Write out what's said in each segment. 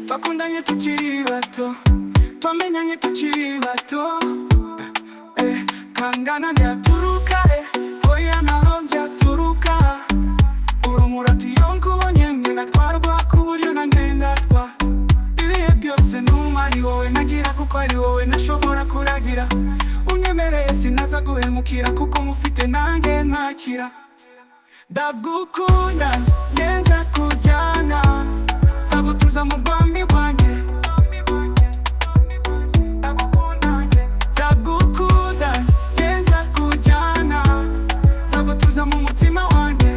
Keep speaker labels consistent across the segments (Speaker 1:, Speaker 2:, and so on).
Speaker 1: Twakundanye tukiri bato, twamenyanye tukiri bato. Kangana byaturuka oya naho byaturuka. Urumura tuyongubonye natwarwa kuburyo nangendatwa. Ibihe byose numa ari wowe nagira, kuko ari wowe nashobora kuragira. Unyemereye sinaza guhemukira, kuko mufite nange nakira. Ndagukunda ngenza kujyana, zagutuza mu bwami bwanjye. Ndagukunda ngenza kujyana, zagutuza mu mutima wanjye.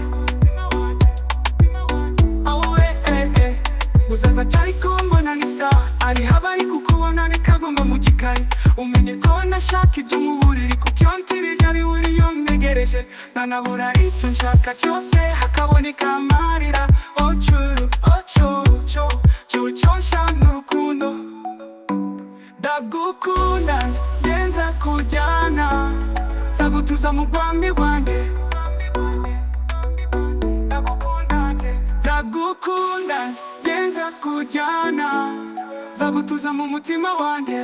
Speaker 1: Uzaza cyari kumbona nisa, ari habari kukubona nikagomba mu gikari. Umenye ko nashaka ibyo mu buriri, kuko iyo ntibirya ari buri yo ntegereje. Ntanabura icyo nshaka cyose hakaboneka amarira. Ochuru, ochuru, churu cyonsha n'urukundo. Ndagukunda ngenza kujyana, zagutuza mu bwami bwanjye. Ndagukunda ngenza kujyana, zagutuza mu mutima wanjye.